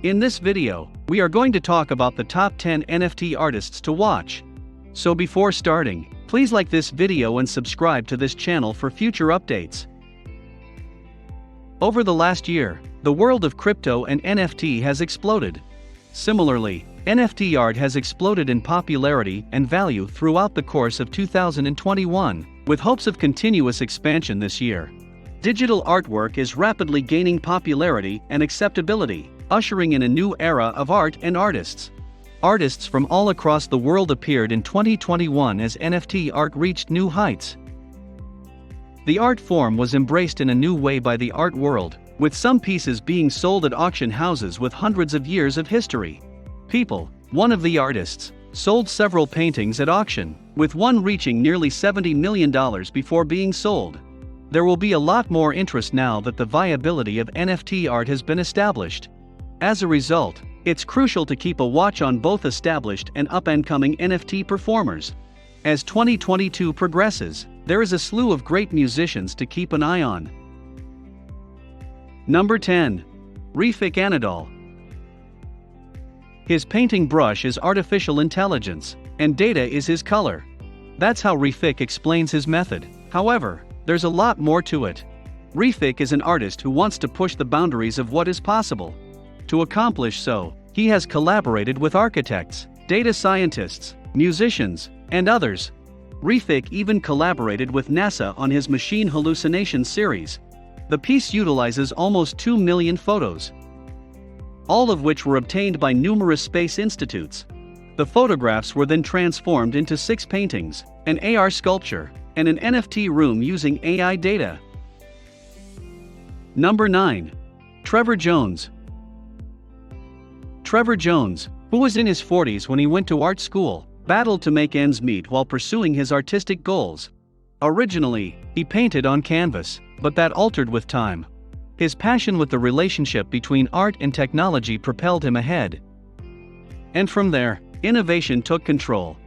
In this video, we are going to talk about the top 10 NFT artists to watch. So before starting, please like this video and subscribe to this channel for future updates. Over the last year, the world of crypto and NFT has exploded. Similarly, NFT art has exploded in popularity and value throughout the course of 2021, with hopes of continuous expansion this year. Digital artwork is rapidly gaining popularity and acceptability, ushering in a new era of art and artists. Artists from all across the world appeared in 2021 as NFT art reached new heights. The art form was embraced in a new way by the art world, with some pieces being sold at auction houses with hundreds of years of history. People, one of the artists, sold several paintings at auction, with one reaching nearly $70 million before being sold. There will be a lot more interest now that the viability of NFT art has been established. As a result, it's crucial to keep a watch on both established and up-and-coming NFT performers. As 2022 progresses, there is a slew of great musicians to keep an eye on. Number 10. Refik Anadol. His painting brush is artificial intelligence, and data is his color. That's how Refik explains his method. However, there's a lot more to it. Refik is an artist who wants to push the boundaries of what is possible. To accomplish so, he has collaborated with architects, data scientists, musicians, and others. Refik even collaborated with NASA on his Machine Hallucination series. The piece utilizes almost 2 million photos, all of which were obtained by numerous space institutes. The photographs were then transformed into 6 paintings, an AR sculpture, and an NFT room using AI data. Number 9. Trevor Jones. Trevor Jones, who was in his 40s when he went to art school, battled to make ends meet while pursuing his artistic goals. Originally, he painted on canvas, but that altered with time. His passion with the relationship between art and technology propelled him ahead. And from there, innovation took control.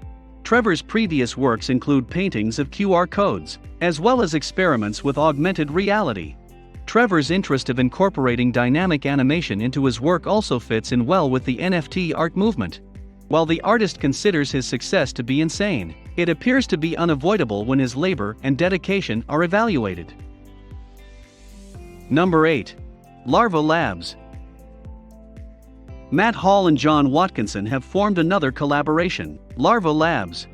Trevor's previous works include paintings of QR codes, as well as experiments with augmented reality. Trevor's interest of incorporating dynamic animation into his work also fits in well with the NFT art movement. While the artist considers his success to be insane, it appears to be unavoidable when his labor and dedication are evaluated. Number 8. Larva Labs. Matt Hall and John Watkinson have formed another collaboration, Larva Labs.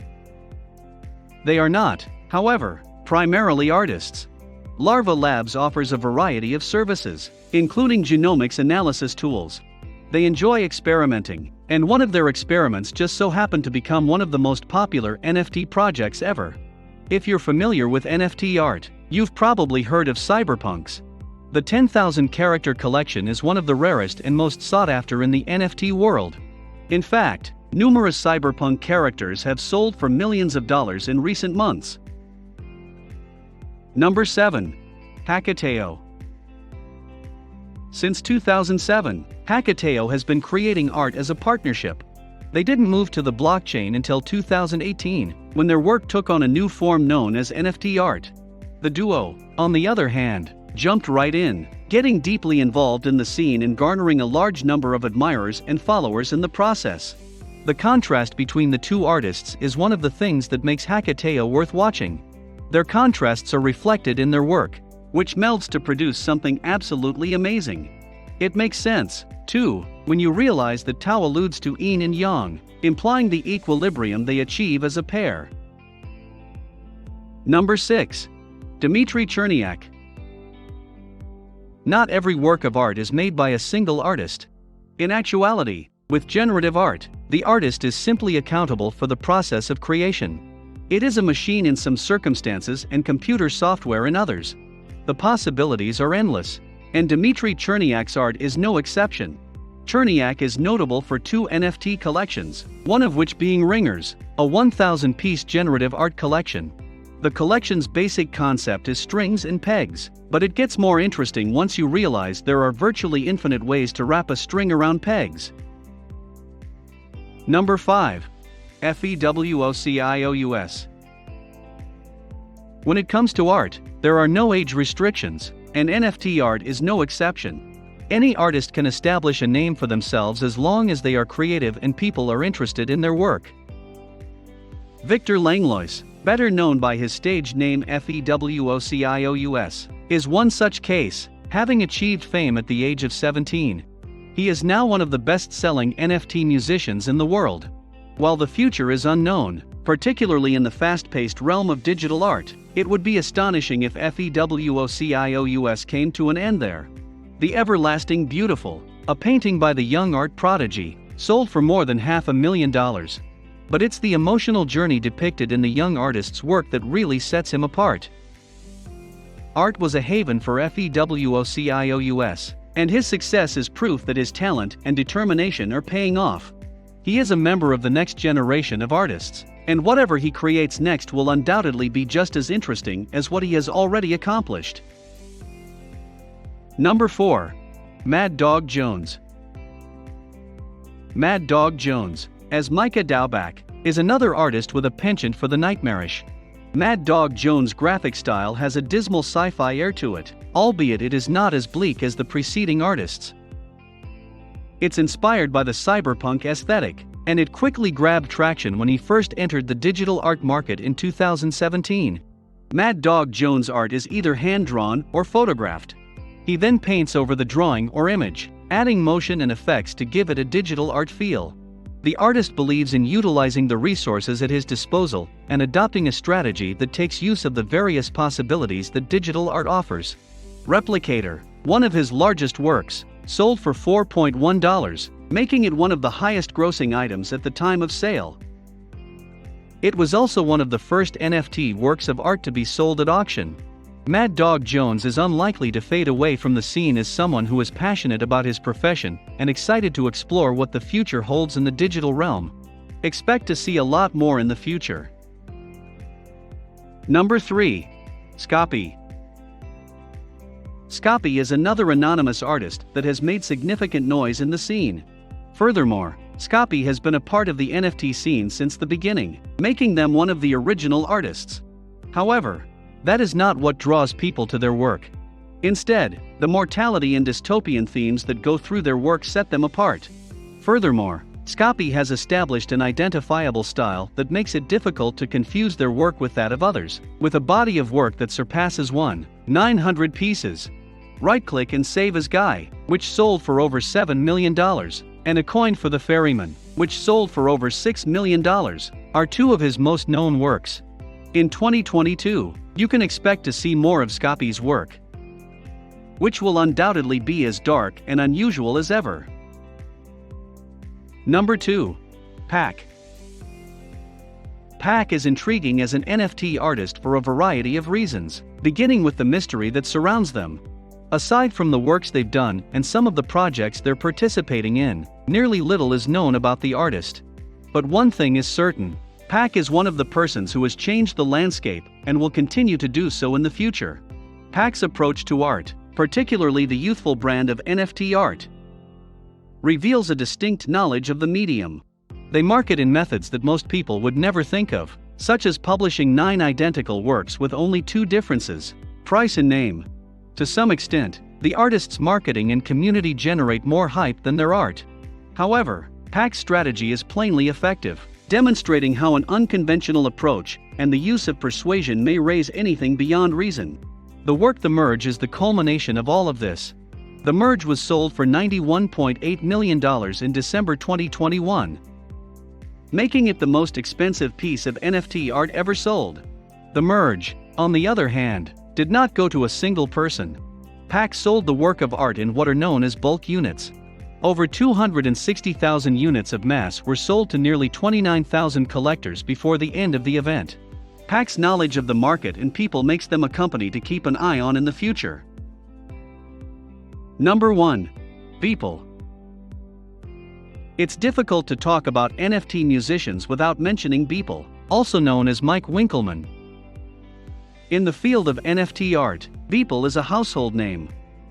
They are not, however, primarily artists. Larva Labs offers a variety of services, including genomics analysis tools. They enjoy experimenting, and one of their experiments just so happened to become one of the most popular NFT projects ever. If you're familiar with NFT art, you've probably heard of cyberpunks. The 10,000 character collection is one of the rarest and most sought after in the NFT world. In fact, numerous cyberpunk characters have sold for millions of dollars in recent months. Number 7. Hackateo. Since 2007, Hackateo has been creating art as a partnership. They didn't move to the blockchain until 2018, when their work took on a new form known as NFT art. The duo, on the other hand, jumped right in, getting deeply involved in the scene and garnering a large number of admirers and followers in the process. The contrast between the two artists is one of the things that makes Hackateo worth watching. Their contrasts are reflected in their work, which melds to produce something absolutely amazing. It makes sense, too, when you realize that Tao alludes to yin and yang, implying the equilibrium they achieve as a pair. Number 6. Dmitry Cherniak. Not every work of art is made by a single artist. In actuality, with generative art, the artist is simply accountable for the process of creation. It is a machine in some circumstances and computer software in others. The possibilities are endless, and Dmitry Cherniak's art is no exception. Cherniak is notable for 2 NFT collections, one of which being Ringers, a 1,000-piece generative art collection. The collection's basic concept is strings and pegs, but it gets more interesting once you realize there are virtually infinite ways to wrap a string around pegs. Number 5. FEWOCIOUS. When it comes to art, there are no age restrictions, and NFT art is no exception. Any artist can establish a name for themselves as long as they are creative and people are interested in their work. Victor Langlois, better known by his stage name Fewocious, is one such case, having achieved fame at the age of 17. He is now one of the best-selling NFT musicians in the world. While the future is unknown, particularly in the fast-paced realm of digital art, it would be astonishing if Fewocious came to an end there. The Everlasting Beautiful, a painting by the young art prodigy, sold for more than $500,000. But it's the emotional journey depicted in the young artist's work that really sets him apart. Art was a haven for Fewocious, and his success is proof that his talent and determination are paying off. He is a member of the next generation of artists, and whatever he creates next will undoubtedly be just as interesting as what he has already accomplished. Number 4. Mad Dog Jones. Mad Dog Jones, as Micah Daubach, is another artist with a penchant for the nightmarish. Mad Dog Jones' graphic style has a dismal sci-fi air to it, albeit it is not as bleak as the preceding artists. It's inspired by the cyberpunk aesthetic, and it quickly grabbed traction when he first entered the digital art market in 2017. Mad Dog Jones' art is either hand-drawn or photographed. He then paints over the drawing or image, adding motion and effects to give it a digital art feel. The artist believes in utilizing the resources at his disposal and adopting a strategy that takes use of the various possibilities that digital art offers. Replicator, one of his largest works, sold for $4.1, making it one of the highest-grossing items at the time of sale. It was also one of the first NFT works of art to be sold at auction. Mad Dog Jones is unlikely to fade away from the scene as someone who is passionate about his profession and excited to explore what the future holds in the digital realm. Expect to see a lot more in the future. Number 3. Scopy. Scopy is another anonymous artist that has made significant noise in the scene. Furthermore, Scopy has been a part of the NFT scene since the beginning, making them one of the original artists. However, that is not what draws people to their work. Instead, the mortality and dystopian themes that go through their work set them apart. Furthermore, Scopy has established an identifiable style that makes it difficult to confuse their work with that of others, with a body of work that surpasses 1,900 pieces. Right-click and save as Guy, which sold for over $7 million, and A Coin for the Ferryman, which sold for over $6 million, are two of his most known works. In 2022, you can expect to see more of Scopy's work, which will undoubtedly be as dark and unusual as ever. Number 2. Pack. Pack is intriguing as an NFT artist for a variety of reasons, beginning with the mystery that surrounds them. Aside from the works they've done and some of the projects they're participating in, nearly little is known about the artist. But one thing is certain: Pack is one of the persons who has changed the landscape and will continue to do so in the future. Pack's approach to art, particularly the youthful brand of NFT art, reveals a distinct knowledge of the medium. They market in methods that most people would never think of, such as publishing 9 identical works with only 2 differences: price and name. To some extent, the artist's marketing and community generate more hype than their art. However, Pack's strategy is plainly effective, demonstrating how an unconventional approach and the use of persuasion may raise anything beyond reason. The work The Merge is the culmination of all of this. The Merge was sold for $91.8 million in December 2021, making it the most expensive piece of NFT art ever sold. The Merge, on the other hand, did not go to a single person. Pack sold the work of art in what are known as bulk units. Over 260,000 units of mass were sold to nearly 29,000 collectors before the end of the event. Pack's knowledge of the market and people makes them a company to keep an eye on in the future. Number 1. Beeple. It's difficult to talk about NFT musicians without mentioning Beeple, also known as Mike Winkelmann. In the field of NFT art, Beeple is a household name.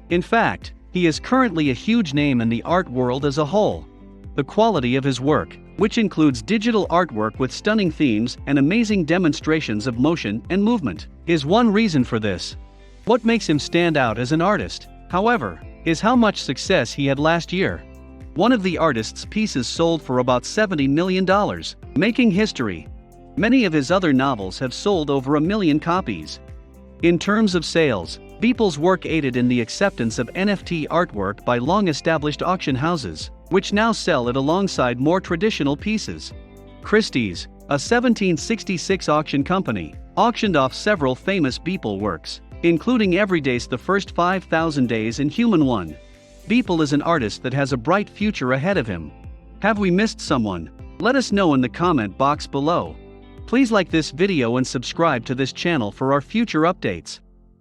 In fact, he is currently a huge name in the art world as a whole. The quality of his work, which includes digital artwork with stunning themes and amazing demonstrations of motion and movement, is one reason for this. What makes him stand out as an artist, however, is how much success he had last year. One of the artist's pieces sold for about $70 million, making history. Many of his other novels have sold over 1 million copies. In terms of sales, Beeple's work aided in the acceptance of NFT artwork by long-established auction houses, which now sell it alongside more traditional pieces. Christie's, a 1766 auction company, auctioned off several famous Beeple works, including Everyday's The First 5,000 Days and Human One. Beeple is an artist that has a bright future ahead of him. Have we missed someone? Let us know in the comment box below. Please like this video and subscribe to this channel for our future updates.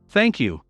Thank you.